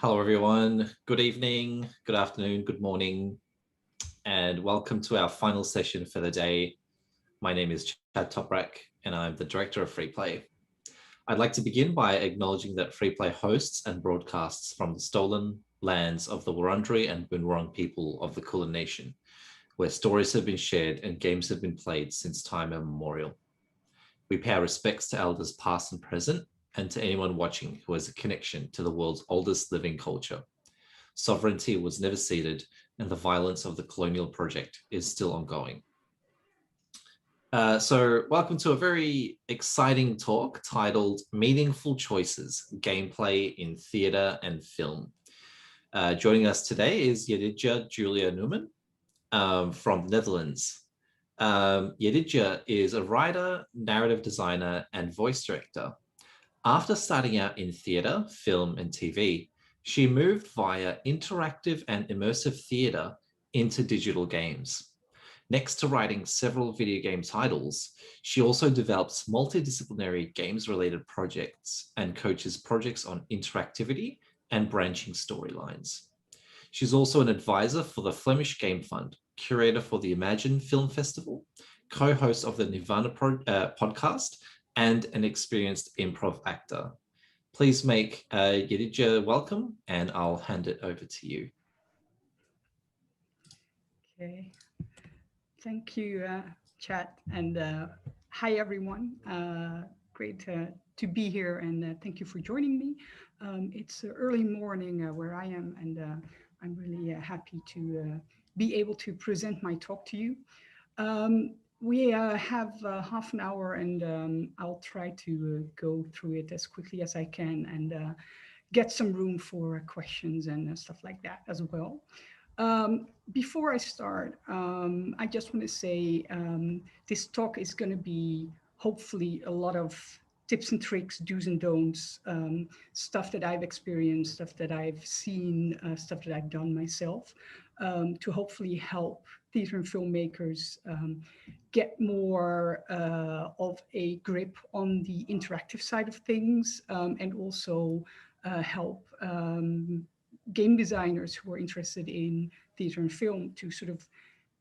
Hello, everyone. Good evening, good afternoon, good morning, and welcome to our final session for the day. My name is Chad Toprak, and I'm the director of Freeplay. I'd like to begin by acknowledging that Freeplay hosts and broadcasts from the stolen lands of the Wurundjeri and Boonwurrung people of the Kulin Nation, where stories have been shared and games have been played since time immemorial. We pay our respects to elders past and present, and to anyone watching who has a connection to the world's oldest living culture. Sovereignty was never ceded, and the violence of the colonial project is still ongoing. So welcome to a very exciting talk titled Meaningful Choices, Gameplay in Theatre and Film. Joining us today is Jedidjah Julia Noomen from the Netherlands. Jedidjah is a writer, narrative designer, and voice director. After starting out in theatre, film, and TV, she moved via interactive and immersive theatre into digital games. Next to writing several video game titles, she also develops multidisciplinary games-related projects and coaches projects on interactivity and branching storylines. She's also an advisor for the Flemish Game Fund, curator for the Imagine Film Festival, co-host of the Nirvana podcast, and an experienced improv actor. Please make Jedidjah welcome, and I'll hand it over to you. Okay, thank you, Chad, and hi everyone. Great to be here, and thank you for joining me. It's early morning where I am, and I'm really happy to be able to present my talk to you. We have half an hour, and I'll try to go through it as quickly as I can and get some room for questions and stuff like that as well. Before I start, I just want to say this talk is going to be hopefully a lot of tips and tricks, do's and don'ts, stuff that I've experienced, stuff that I've seen, stuff that I've done myself, to hopefully help theater and filmmakers get more of a grip on the interactive side of things, and also help game designers who are interested in theater and film to sort of,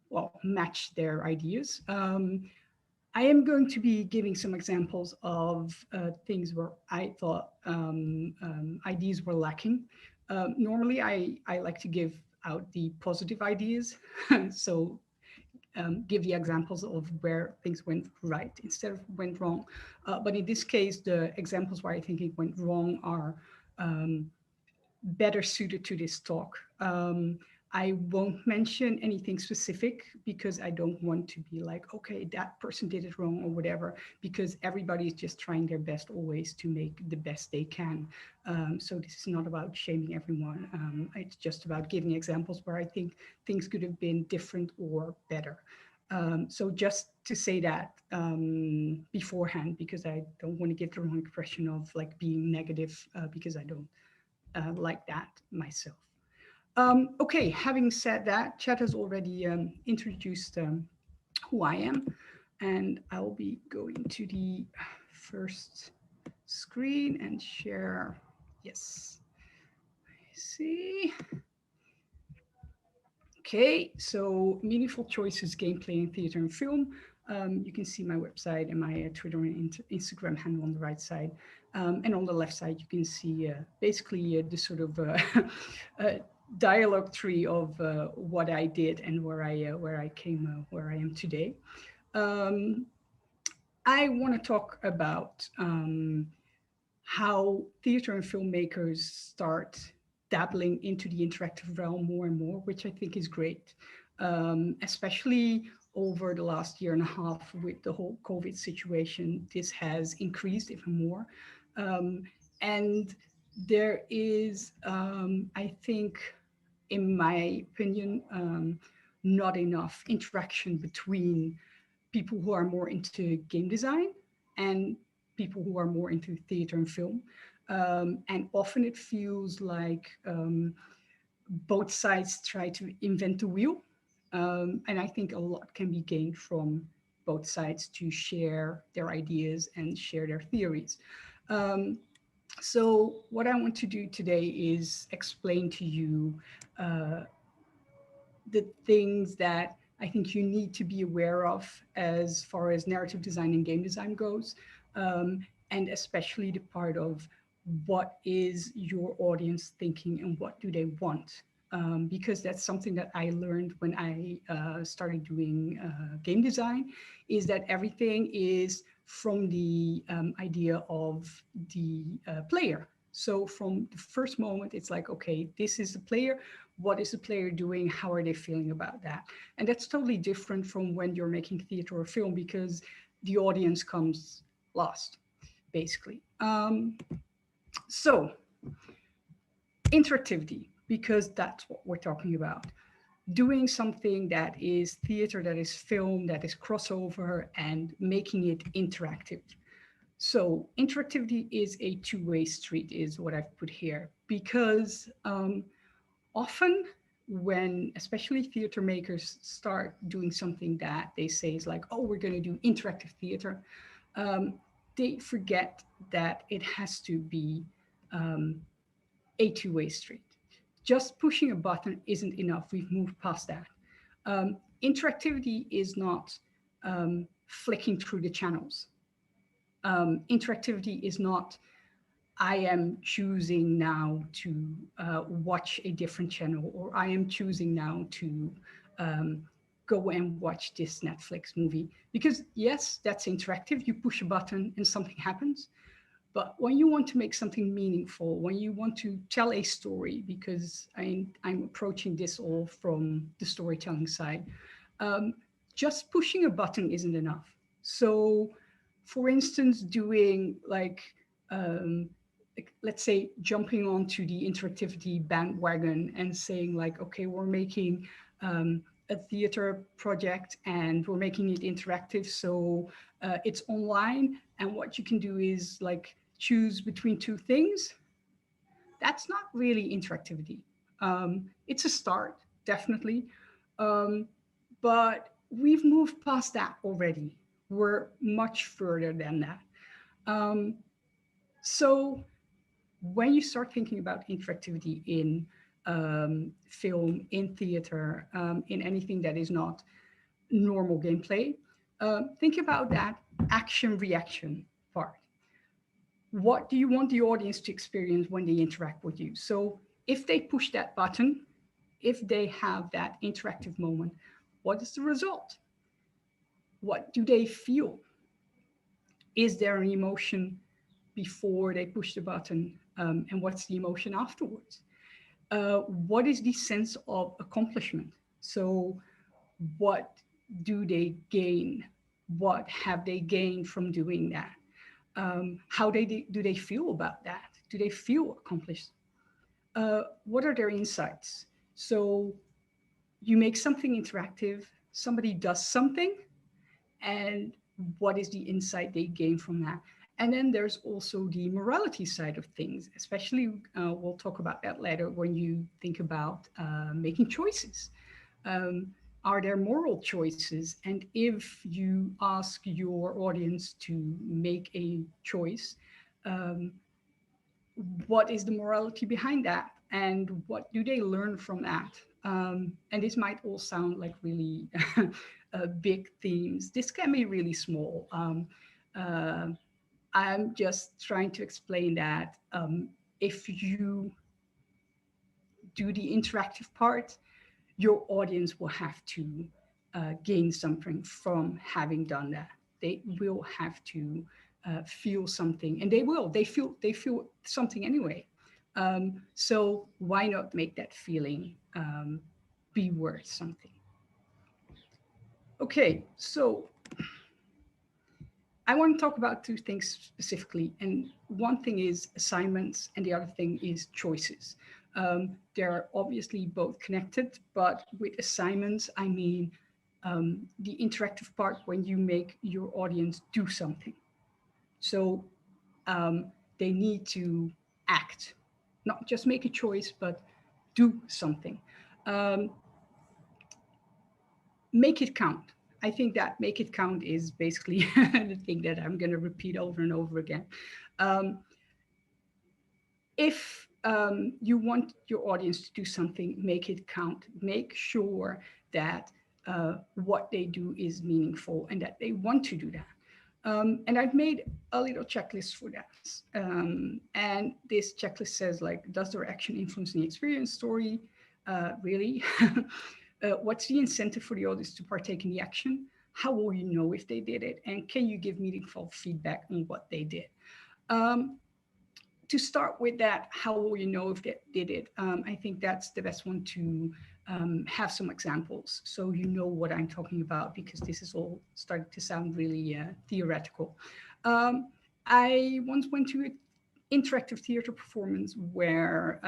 well, match their ideas. I am going to be giving some examples of things where I thought ideas were lacking. Normally, I like to give out the positive ideas, so give the examples of where things went right instead of went wrong. But in this case, the examples where I think it went wrong are better suited to this talk. I won't mention anything specific because I don't want to be like, okay, that person did it wrong or whatever, because everybody is just trying their best always to make the best they can. So this is not about shaming everyone. It's just about giving examples where I think things could have been different or better. So just to say that beforehand, because I don't want to give the wrong impression of like being negative, because I don't like that myself. Okay, having said that, Chad has already introduced who I am, and I'll be going to the first screen and share. Yes, I see. Okay, so Meaningful Choices, Gameplay in Theater and Film. You can see my website and my Twitter and Instagram handle on the right side. And on the left side, you can see basically the sort of dialogue tree of what I did and where I came, where I am today. I want to talk about how theater and filmmakers start dabbling into the interactive realm more and more, which I think is great, especially over the last year and a half with the whole COVID situation. This has increased even more. And there is, I think, in my opinion, not enough interaction between people who are more into game design and people who are more into theater and film. And often it feels like both sides try to invent the wheel. And I think a lot can be gained from both sides to share their ideas and share their theories. So what I want to do today is explain to you uh, the things that I think you need to be aware of as far as narrative design and game design goes, and especially the part of what is your audience thinking and what do they want. Because that's something that I learned when I started doing game design, is that everything is from the idea of the player. So from the first moment, it's like, okay, this is the player. What is the player doing? How are they feeling about that? And that's totally different from when you're making theater or film, because the audience comes last, basically. So interactivity, because that's what we're talking about. Doing something that is theater, that is film, that is crossover, and making it interactive. So interactivity is a two-way street, is what I've put here, because often when especially theater makers start doing something that they say is like, oh, we're going to do interactive theater, um, they forget that it has to be um, a two-way street. Just pushing a button isn't enough. We've moved past that. Interactivity is not flicking through the channels. Interactivity is not, I am choosing now to watch a different channel, or I am choosing now to um, go and watch this Netflix movie. Because yes, that's interactive. You push a button and something happens. But when you want to make something meaningful, when you want to tell a story, because I'm approaching this all from the storytelling side, um, just pushing a button isn't enough. So, for instance, doing um, like, let's say, jumping onto the interactivity bandwagon and saying, like, okay, we're making a theater project and we're making it interactive. So it's online. And what you can do is like choose between two things. That's not really interactivity. It's a start, definitely. Um, but we've moved past that already. We're much further than that. Um, so when you start thinking about interactivity in film, in theater, in anything that is not normal gameplay, think about that action reaction part. What do you want the audience to experience when they interact with you? So if they push that button, if they have that interactive moment, what is the result? What do they feel? Is there an emotion before they push the button? And what's the emotion afterwards? What is the sense of accomplishment? So, what do they gain? What have they gained from doing that? How do they feel about that? Do they feel accomplished? What are their insights? So, you make something interactive, somebody does something, and what is the insight they gain from that? And then there's also the morality side of things, especially we'll talk about that later when you think about making choices. Um, are there moral choices? And if you ask your audience to make a choice, um, what is the morality behind that? And what do they learn from that? And this might all sound like really big themes. This can be really small. Uh, I'm just trying to explain that if you do the interactive part, your audience will have to gain something from having done that. They will have to feel something, and they will. They feel something anyway. So why not make that feeling be worth something? Okay, so I want to talk about two things specifically. And one thing is assignments, and the other thing is choices. They're obviously both connected, but with assignments, I mean the interactive part when you make your audience do something. So they need to act, not just make a choice, but do something. Um, Make it count. I think that make it count is basically the thing that I'm going to repeat over and over again. Um, If you want your audience to do something, make it count. Make sure that what they do is meaningful and that they want to do that. And I've made a little checklist for that. And this checklist says, like, does their action influence the experience story? Really? What's the incentive for the audience to partake in the action? How will you know if they did it? And can you give meaningful feedback on what they did? Um, to start with that, how will you know if they did it? I think that's the best one to have some examples so you know what I'm talking about, because this is all starting to sound really theoretical. Um, I once went to an interactive theater performance where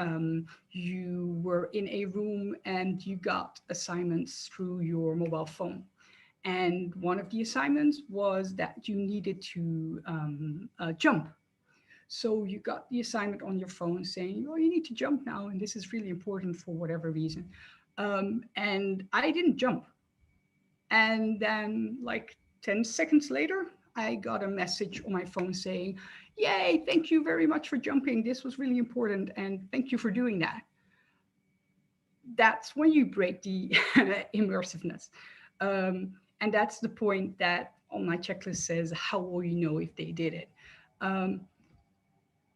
you were in a room and you got assignments through your mobile phone. And one of the assignments was that you needed to jump. So you got the assignment on your phone saying, oh, you need to jump now, and this is really important for whatever reason. And I didn't jump. And then, like 10 seconds later, I got a message on my phone saying, yay, thank you very much for jumping. This was really important, and thank you for doing that. That's when you break the immersiveness. And that's the point that on my checklist says, how will you know if they did it? Um,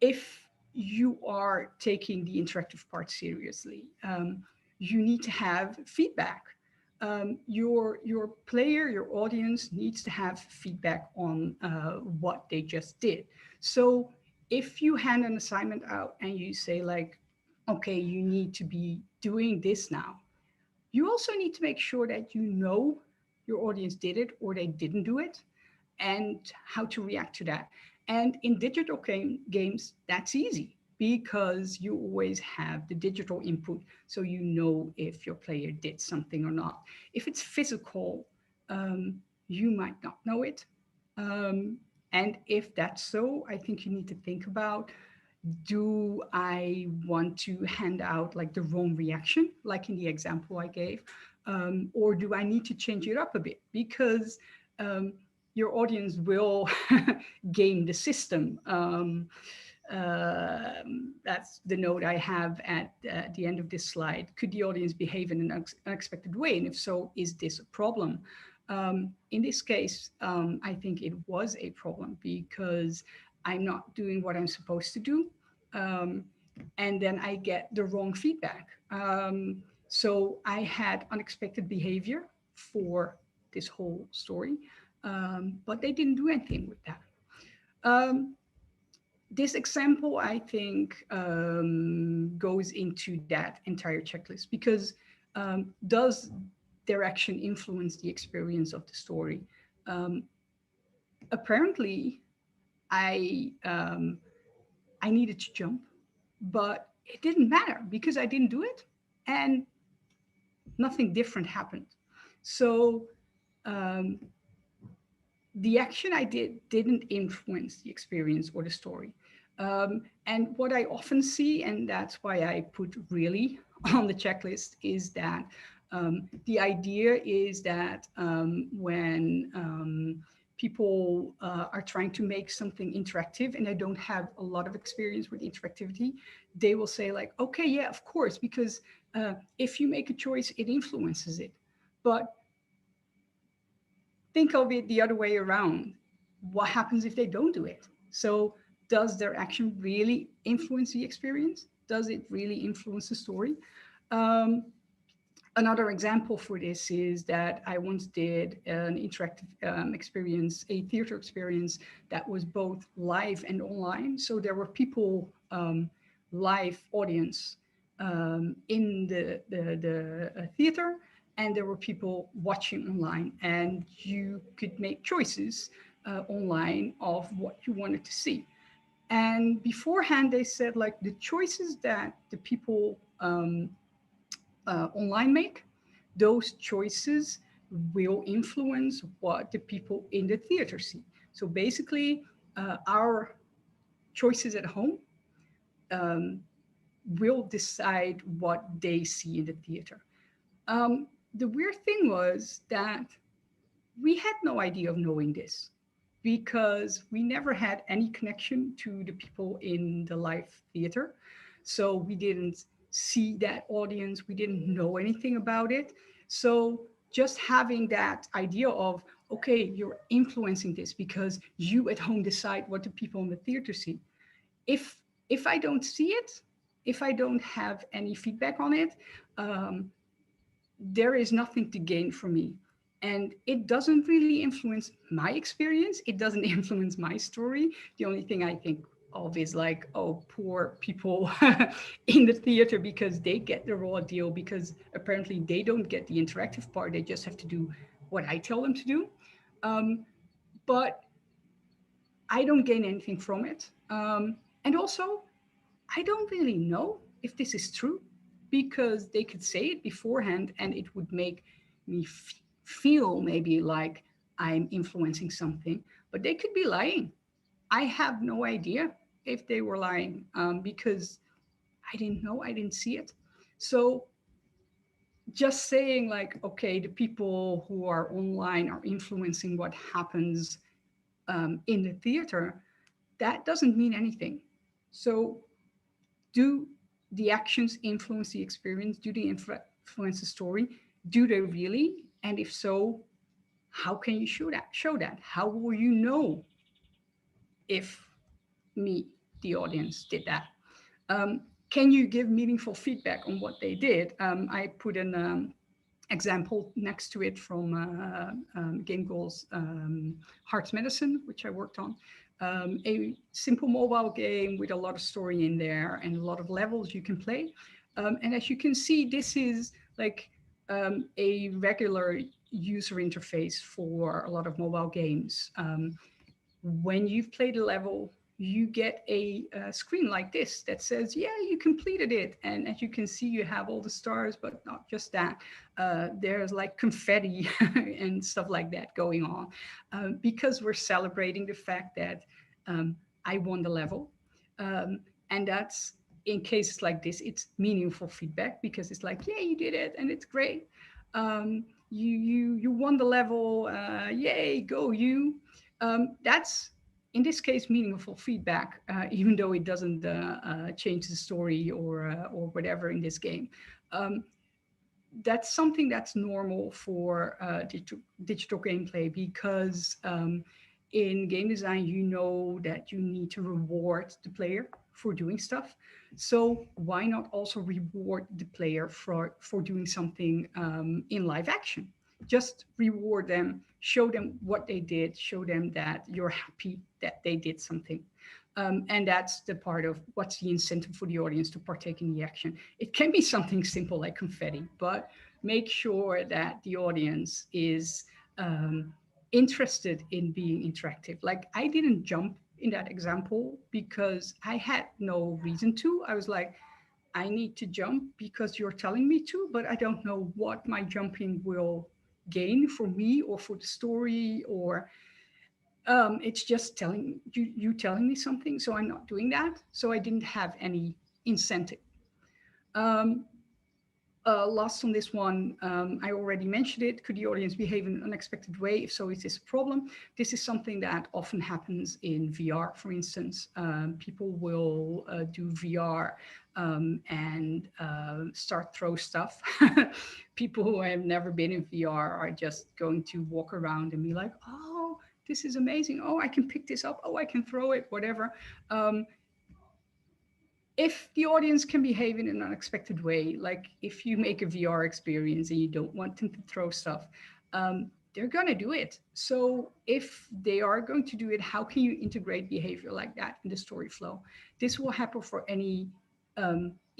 if you are taking the interactive part seriously, you need to have feedback. Your player, your audience needs to have feedback on what they just did. So if you hand an assignment out and you say, like, okay, you need to be doing this now, you also need to make sure that you know your audience did it or they didn't do it, and how to react to that. And in digital games, that's easy because you always have the digital input, so you know if your player did something or not. If it's physical, you might not know it. Um, and if that's so, I think you need to think about, do I want to hand out like the wrong reaction, like in the example I gave? Or do I need to change it up a bit? Because um, your audience will game the system. That's the note I have at the end of this slide. Could the audience behave in an unexpected way? And if so, is this a problem? In this case, I think it was a problem because I'm not doing what I'm supposed to do. Um, and then I get the wrong feedback. So I had unexpected behavior for this whole story, but they didn't do anything with that. Um, this example, I think, goes into that entire checklist because does their action influence the experience of the story? Um, apparently, I I needed to jump, but it didn't matter because I didn't do it, and nothing different happened. So um, the action I didn't influence the experience or the story. And what I often see, and that's why I put really on the checklist, is that the idea is that when people are trying to make something interactive and they don't have a lot of experience with interactivity, they will say, like, okay, yeah, of course, because if you make a choice, it influences it. But think of it the other way around. What happens if they don't do it? So, does their action really influence the experience? Does it really influence the story? Um, Another example for this is that I once did an interactive experience, a theater experience that was both live and online. So there were people, live audience in the theater, and there were people watching online, and you could make choices online of what you wanted to see. And beforehand, they said, like, the choices that the people online make, those choices will influence what the people in the theater see. So basically, our choices at home um, will decide what they see in the theater. The weird thing was that we had no idea of knowing this. because we never had any connection to the people in the live theater. So we didn't see that audience, we didn't know anything about it. So just having that idea of, okay, you're influencing this because you at home decide what the people in the theater see. If I don't see it, if I don't have any feedback on it, um, there is nothing to gain for me. And it doesn't really influence my experience. It doesn't influence my story. The only thing I think of is like, oh, poor people in the theater because they get the raw deal because apparently they don't get the interactive part. They just have to do what I tell them to do. But I don't gain anything from it. And also, I don't really know if this is true because they could say it beforehand and it would make me feel maybe like I'm influencing something, but they could be lying. I have no idea if they were lying because I didn't know, I didn't see it. So just saying, like, okay, the people who are online are influencing what happens in the theater, that doesn't mean anything. So do the actions influence the experience? Do they influence the story? Do they really? And if so, how can you show that? Show that? How will you know if me, the audience, did that? Can you give meaningful feedback on what they did? I put an example next to it from Game Goals Heart's Medicine, which I worked on. A simple mobile game with a lot of story in there and a lot of levels you can play. And as you can see, this is like a regular user interface for a lot of mobile games. When you've played a level, you get a screen like this that says, yeah, you completed it. And as you can see, you have all the stars, but not just that. There's like confetti and stuff like that going on because we're celebrating the fact that I won the level. And that's, in cases like this, it's meaningful feedback because it's like, yeah, you did it and it's great. You won the level, yay, go you. That's in this case meaningful feedback, even though it doesn't change the story or whatever in this game. Um, that's something that's normal for digital gameplay because in game design, you know that you need to reward the player for doing stuff. So why not also reward the player for doing something in live action? Just reward them, show them what they did, show them that you're happy that they did something. And that's the part of what's the incentive for the audience to partake in the action. It can be something simple like confetti, but make sure that the audience is interested in being interactive. Like I didn't jump in that example because I had no reason to. I was like, I need to jump because you're telling me to, but I don't know what my jumping will gain for me or for the story or it's just telling you telling me something, so I'm not doing that. So I didn't have any incentive. Um, Last on this one, I already mentioned it. Could the audience behave in an unexpected way? If so, is this a problem? This is something that often happens in VR, for instance. People will do VR and start throw stuff. People who have never been in VR are just going to walk around and be like, oh, this is amazing. Oh, I can pick this up. Oh, I can throw it, whatever. If the audience can behave in an unexpected way, like if you make a VR experience and you don't want them to throw stuff, they're going to do it. So if they are going to do it, how can you integrate behavior like that in the story flow? This will happen for any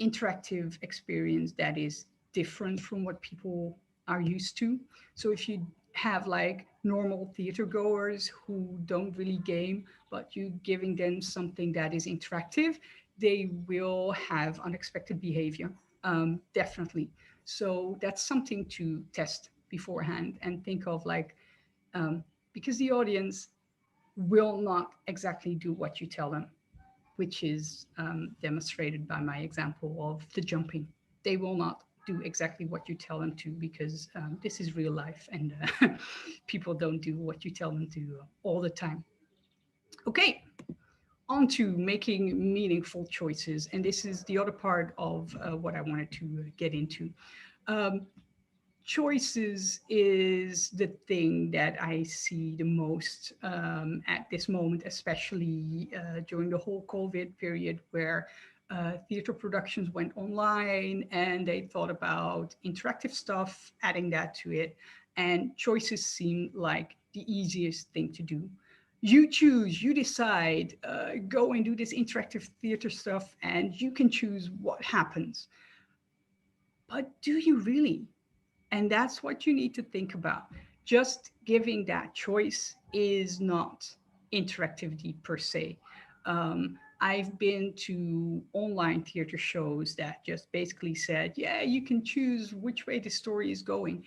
interactive experience that is different from what people are used to. So if you have like normal theater goers who don't really game, but you giving them something that is interactive, they will have unexpected behavior, definitely. So that's something to test beforehand and think of like, because the audience will not exactly do what you tell them, which is demonstrated by my example of the jumping. They will not do exactly what you tell them to because this is real life and people don't do what you tell them to all the time. Okay, on to making meaningful choices. And this is the other part of what I wanted to get into. Um, Choices is the thing that I see the most at this moment, especially during the whole COVID period where theater productions went online and they thought about interactive stuff, adding that to it. And choices seem like the easiest thing to do. You choose, you decide, go and do this interactive theater stuff, and you can choose what happens. But do you really? And that's what you need to think about. Just giving that choice is not interactivity per se. I've been to online theater shows that just basically said, yeah, you can choose which way the story is going.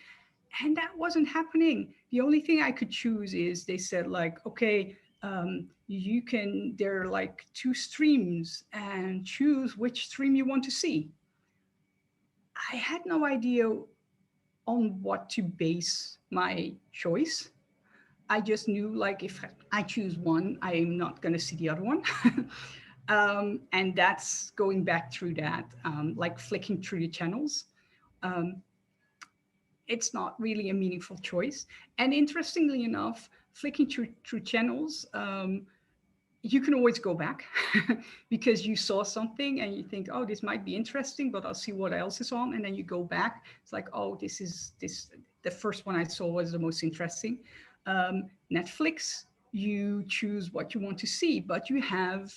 And that wasn't happening. The only thing I could choose is they said, like, okay, you can, there are like two streams and choose which stream you want to see. I had no idea on what to base my choice. I just knew like if I choose one, I am not going to see the other one. And that's going back through that, like flicking through the channels. Um, it's not really a meaningful choice. And interestingly enough, flicking through channels, you can always go back because you saw something and you think, oh, this might be interesting, but I'll see what else is on. And then you go back. It's like, oh, this is this. The first one I saw was the most interesting. Netflix, you choose what you want to see, but you have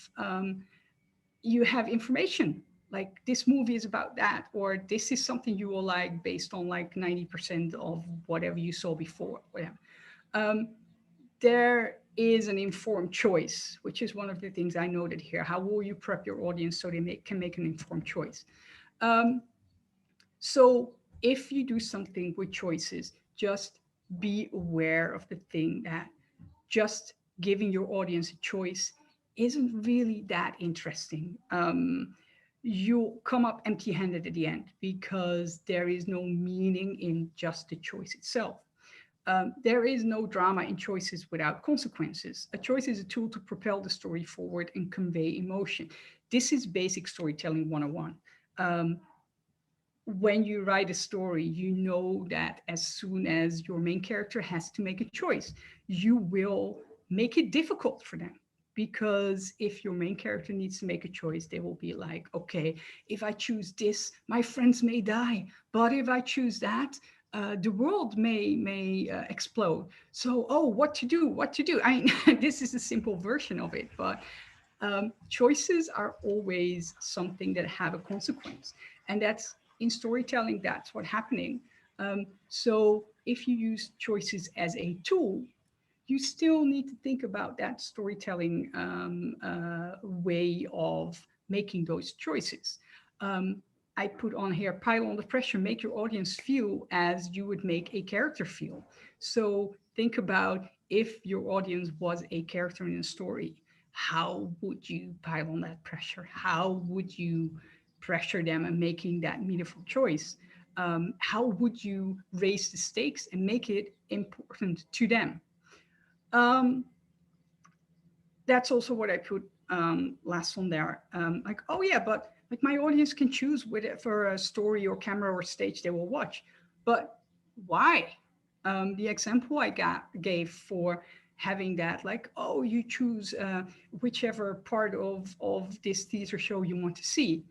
information like this movie is about that, or this is something you will like based on like 90% of whatever you saw before. Whatever. Um, there is an informed choice, which is one of the things I noted here. How will you prep your audience so can make an informed choice? Um, so if you do something with choices, just be aware of the thing that just giving your audience a choice isn't really that interesting. You'll come up empty handed at the end because there is no meaning in just the choice itself. There is no drama in choices without consequences. A choice is a tool to propel the story forward and convey emotion. This is basic storytelling 101. Um, when you write a story, you know that as soon as your main character has to make a choice, you will make it difficult for them. Because if your main character needs to make a choice, they will be like, okay, if I choose this, my friends may die. But if I choose that, the world may explode. So, oh, what to do? What to do? I mean, this is a simple version of it, but choices are always something that have a consequence, and that's in storytelling. That's what's happening. So if you use choices as a tool, you still need to think about that storytelling way of making those choices. Um, I put on here, pile on the pressure, make your audience feel as you would make a character feel. So think about if your audience was a character in a story, how would you pile on that pressure? How would you pressure them and making that meaningful choice? How would you raise the stakes and make it important to them? Um, that's also what I put last on there. Like, oh yeah, but like my audience can choose whatever story or camera or stage they will watch. But why? The example I gave for having that, like, oh, you choose whichever part of this theater show you want to see.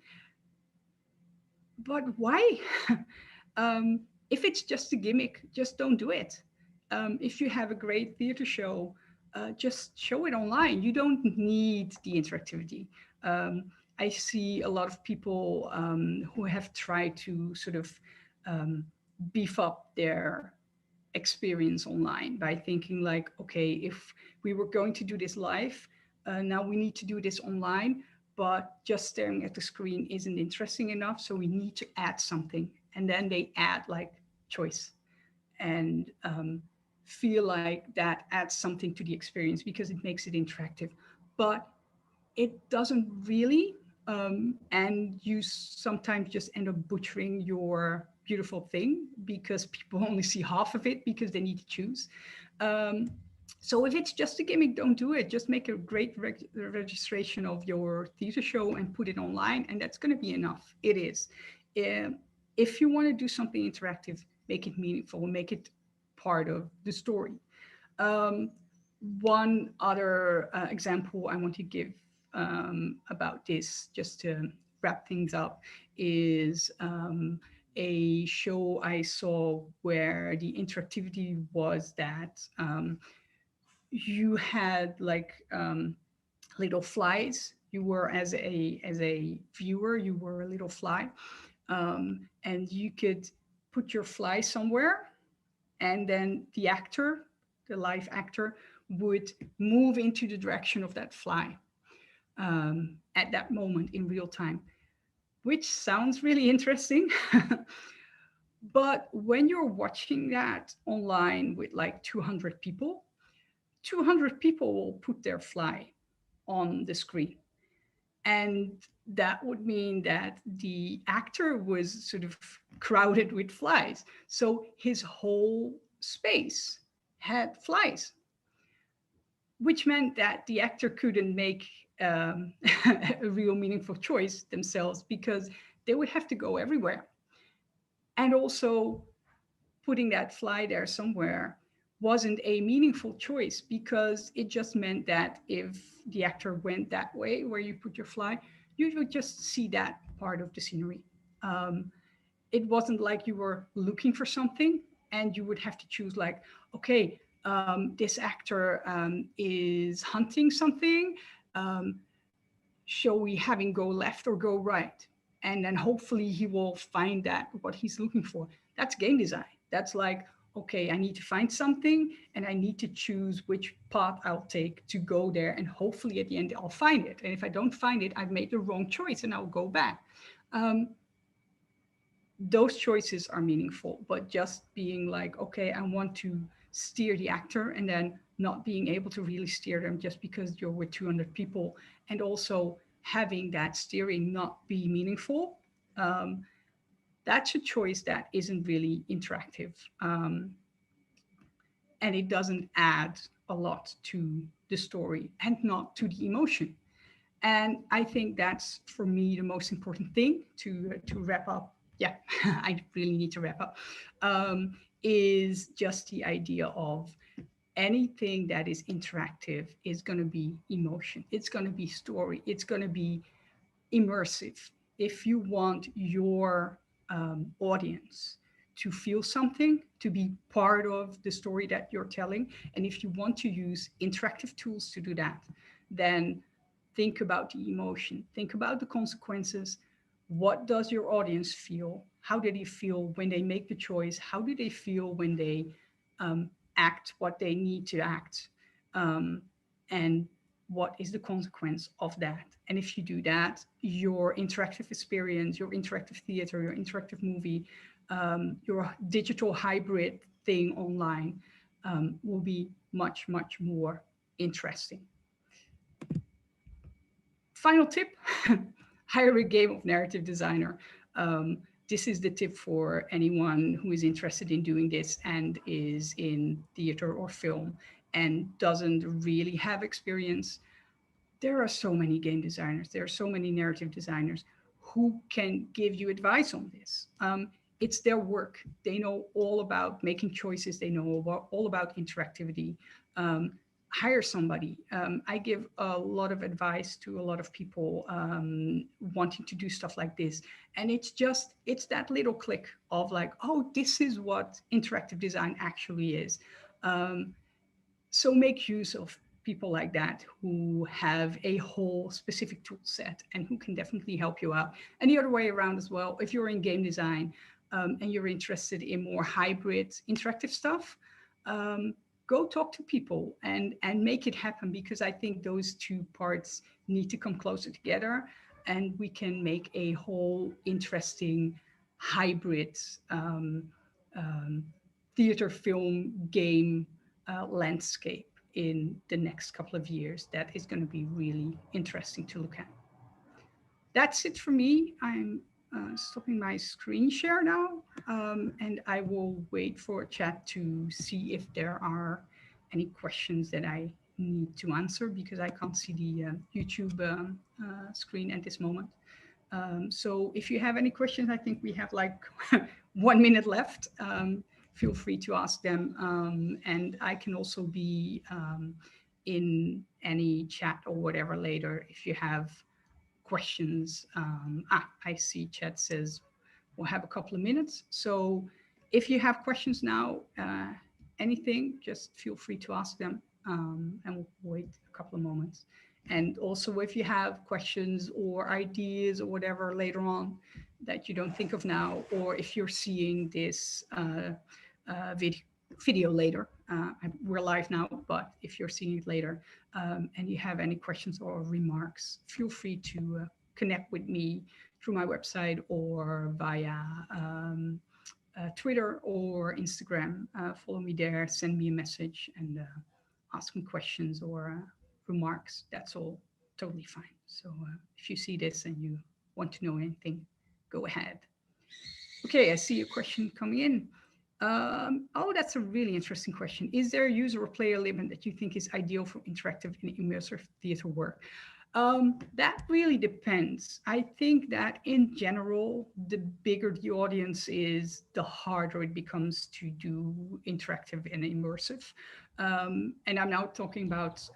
But why? um, if it's just a gimmick, just don't do it. If you have a great theater show, just show it online. You don't need the interactivity. I see a lot of people who have tried to sort of um, beef up their experience online by thinking like, okay, if we were going to do this live, now we need to do this online, but just staring at the screen isn't interesting enough, so we need to add something. And then they add like choice and feel like that adds something to the experience because it makes it interactive. But it doesn't really, and you sometimes just end up butchering your beautiful thing because people only see half of it because they need to choose. Um, So if it's just a gimmick, don't do it. Just make a great registration of your theater show and put it online, and that's going to be enough. It is. Um, if you want to do something interactive, make it meaningful, make it part of the story. Um, one other example I want to give about this, just to wrap things up, is a show I saw where the interactivity was that you had like little flies. You were as a viewer, you were a little fly, and you could put your fly somewhere, and then the actor, the live actor, would move into the direction of that fly at that moment in real time, which sounds really interesting. But when you're watching that online with like 200 people, 200 people will put their fly on the screen. And that would mean that the actor was sort of crowded with flies. So his whole space had flies, which meant that the actor couldn't make a real meaningful choice themselves because they would have to go everywhere. And also, putting that fly there somewhere wasn't a meaningful choice because it just meant that if the actor went that way where you put your fly, you would just see that part of the scenery. Um, it wasn't like you were looking for something and you would have to choose, like, okay, this actor is hunting something. Um, shall we have him go left or go right? And then hopefully he will find that what he's looking for. That's game design. That's like, okay, I need to find something and I need to choose which path I'll take to go there. And hopefully at the end I'll find it. And if I don't find it, I've made the wrong choice and I'll go back. Um, those choices are meaningful, but just being like, okay, I want to steer the actor and then not being able to really steer them just because you're with 200 people, and also having that steering not be meaningful, um, that's a choice that isn't really interactive. And it doesn't add a lot to the story and not to the emotion. And I think that's, for me, the most important thing to wrap up. Yeah, I really need to wrap up. Is just the idea of anything that is interactive is going to be emotion. It's going to be story. It's going to be immersive. If you want your audience to feel something, to be part of the story that you're telling, and if you want to use interactive tools to do that, then think about the emotion, think about the consequences. What does your audience feel? How do they feel when they make the choice? How do they feel when they act what they need to act? Um, and what is the consequence of that? And if you do that, your interactive experience, your interactive theater, your interactive movie, your digital hybrid thing online will be much, much more interesting. Final tip: hire a game of narrative designer. This is the tip for anyone who is interested in doing this and is in theater or film and doesn't really have experience. There are so many game designers, there are so many narrative designers who can give you advice on this. It's their work. They know all about making choices, they know all about interactivity. Hire somebody. I give a lot of advice to a lot of people wanting to do stuff like this. And it's that little click of like, oh, this is what interactive design actually is. Um, so make use of people like that who have a whole specific tool set and who can definitely help you out. And the other way around as well, if you're in game design and you're interested in more hybrid interactive stuff, um, go talk to people and make it happen, because I think those two parts need to come closer together and we can make a whole interesting hybrid um, um, theater, film, game landscape in the next couple of years that is going to be really interesting to look at. That's it for me. I'm stopping my screen share now, and I will wait for chat to see if there are any questions that I need to answer because I can't see the YouTube screen at this moment. So if you have any questions, I think we have like 1 minute left. Feel free to ask them. And I can also be in any chat or whatever later if you have questions. I see chat says we'll have a couple of minutes. So if you have questions now, anything, just feel free to ask them, and we'll wait a couple of moments. And also, if you have questions or ideas or whatever later on that you don't think of now, or if you're seeing this video later, we're live now, but if you're seeing it later and you have any questions or remarks, feel free to connect with me through my website or via Twitter or Instagram. Follow me there, send me a message, and ask me questions or remarks. That's all totally fine. So if you see this and you want to know anything, go ahead. Okay, I see a question coming in. Oh, that's a really interesting question. Is there a user or player limit that you think is ideal for interactive and immersive theater work? That really depends. I think that in general, the bigger the audience is, the harder it becomes to do interactive and immersive. And I'm now talking about,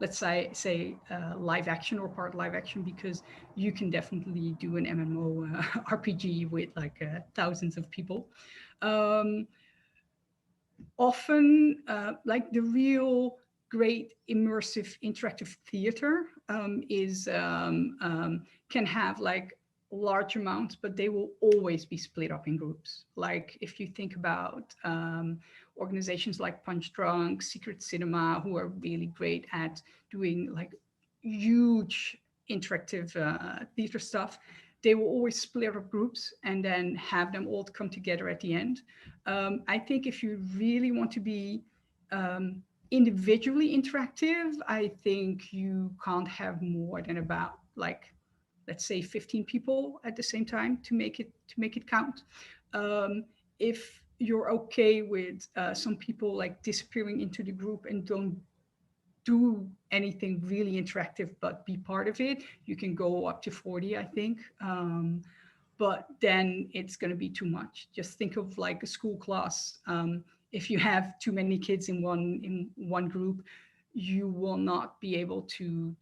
let's say live action or part live action, because you can definitely do an MMO RPG with like thousands of people. Um, Often like the real great immersive interactive theater is can have like large amounts, but they will always be split up in groups. Like if you think about organizations like Punch Drunk, Secret Cinema, who are really great at doing like huge interactive theater stuff, they will always split up groups and then have them all come together at the end. I think if you really want to be individually interactive, I think you can't have more than about like, let's say 15 people at the same time to make it count. If you're okay with some people like disappearing into the group and don't do anything really interactive but be part of it, you can go up to 40, I think. But then it's going to be too much. Just think of like a school class. If you have too many kids in one group, you will not be able to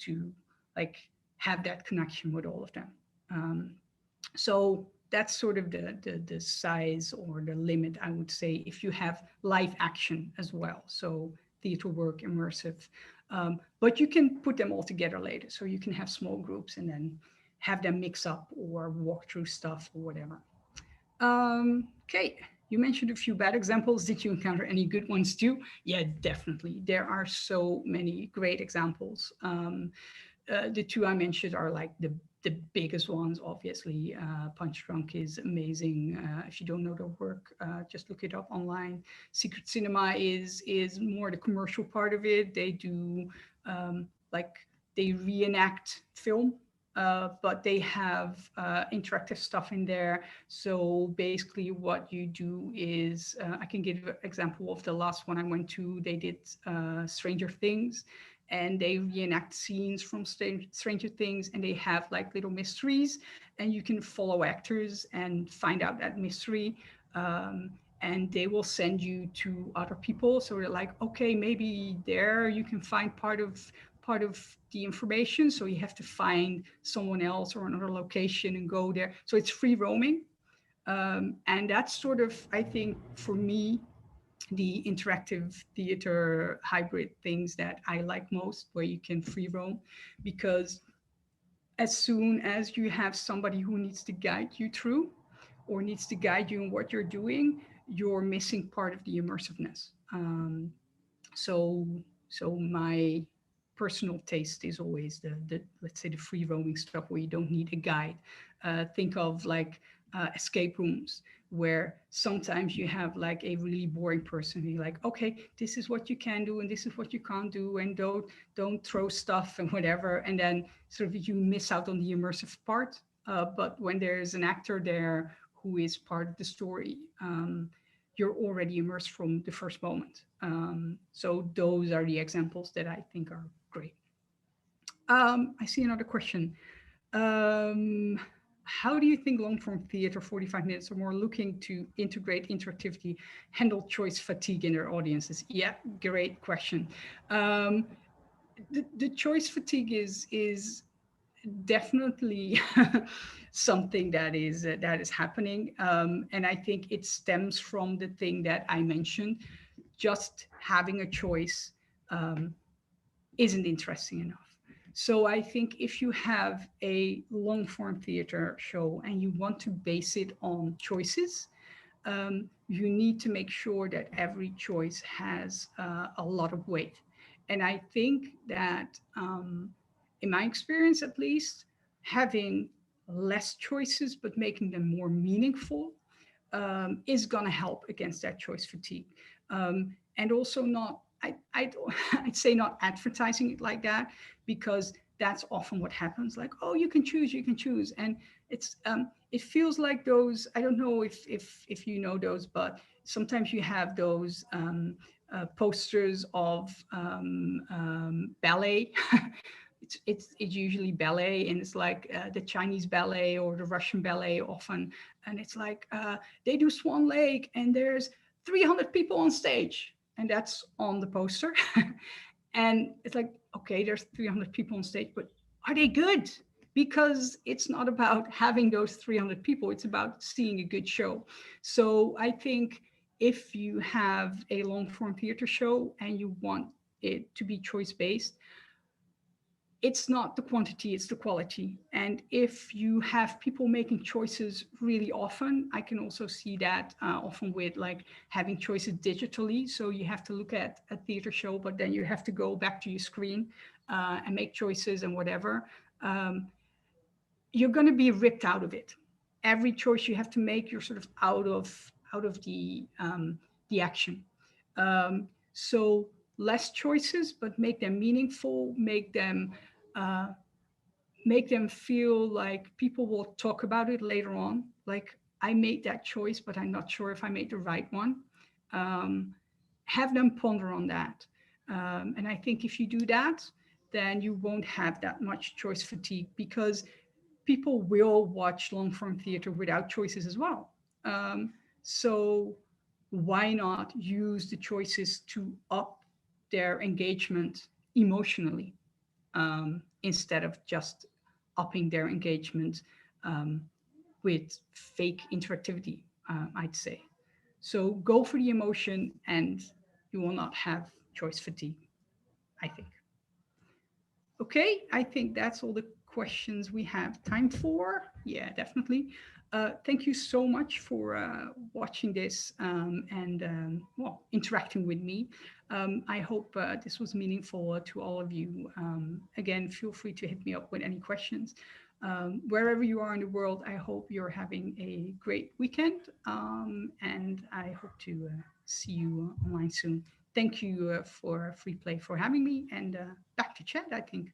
like have that connection with all of them. So that's sort of the size or the limit, I would say, if you have live action as well. So theater work, immersive. But you can put them all together later. So you can have small groups and then have them mix up or walk through stuff or whatever. Okay, you mentioned a few bad examples. Did you encounter any good ones too? Yeah, definitely. There are so many great examples. The two I mentioned are like the biggest ones, obviously. Punch Drunk is amazing. If you don't know their work, just look it up online. Secret Cinema is more the commercial part of it. They do like they reenact film, but they have interactive stuff in there. So basically what you do is, I can give an example of the last one I went to. They did Stranger Things, and they reenact scenes from Stranger Things, and they have like little mysteries, and you can follow actors and find out that mystery. And they will send you to other people. So they're like, okay, maybe there you can find part of the information. So you have to find someone else or another location and go there. So it's free roaming. And that's sort of, I think, for me, the interactive theater hybrid things that I like most, where you can free roam, because as soon as you have somebody who needs to guide you through or needs to guide you in what you're doing, you're missing part of the immersiveness. So so my personal taste is always the let's say the free roaming stuff where you don't need a guide. Think of like escape rooms, where sometimes you have like a really boring person who's like, okay, this is what you can do and this is what you can't do, and don't throw stuff and whatever, and then sort of you miss out on the immersive part. But when there's an actor there who is part of the story, you're already immersed from the first moment. So those are the examples that I think are great. I see another question. Um, how do you think long form theater, 45 minutes or more, looking to integrate interactivity, handle choice fatigue in their audiences? Yeah, great question. Um, the choice fatigue is definitely something that is happening, and I think it stems from the thing that I mentioned. Just having a choice um, isn't interesting enough. So I think if you have a long form theater show and you want to base it on choices, you need to make sure that every choice has a lot of weight. And I think that, in my experience at least, having less choices but making them more meaningful is going to help against that choice fatigue. And also not, I'd say not advertising it like that, because that's often what happens. Like, oh, you can choose, and it feels like those. I don't know if you know those, but sometimes you have those posters of ballet. It's usually ballet, and it's like the Chinese ballet or the Russian ballet often, and it's like they do Swan Lake, and there's 300 people on stage, and that's on the poster. And it's like, okay, there's 300 people on stage, but are they good? Because it's not about having those 300 people, it's about seeing a good show. So I think if you have a long form theater show and you want it to be choice based, it's not the quantity, it's the quality. And if you have people making choices really often, I can also see that often with like having choices digitally. So you have to look at a theater show, but then you have to go back to your screen and make choices and whatever. Um, you're going to be ripped out of it. Every choice you have to make, you're sort of out of the action. So less choices, but make them meaningful, uh, make them feel like people will talk about it later on. Like, I made that choice, but I'm not sure if I made the right one. Um, have them ponder on that. And I think if you do that, then you won't have that much choice fatigue, because people will watch long form theater without choices as well. So why not use the choices to up their engagement emotionally, instead of just upping their engagement um, with fake interactivity, I'd say. So go for the emotion and you will not have choice fatigue, I think. Okay, I think that's all the questions we have time for. Yeah, definitely. Thank you so much for watching this, and well, interacting with me. I hope this was meaningful to all of you. Again, feel free to hit me up with any questions. Wherever you are in the world, I hope you're having a great weekend, and I hope to see you online soon. Thank you for Freeplay for having me, and back to chat, I think.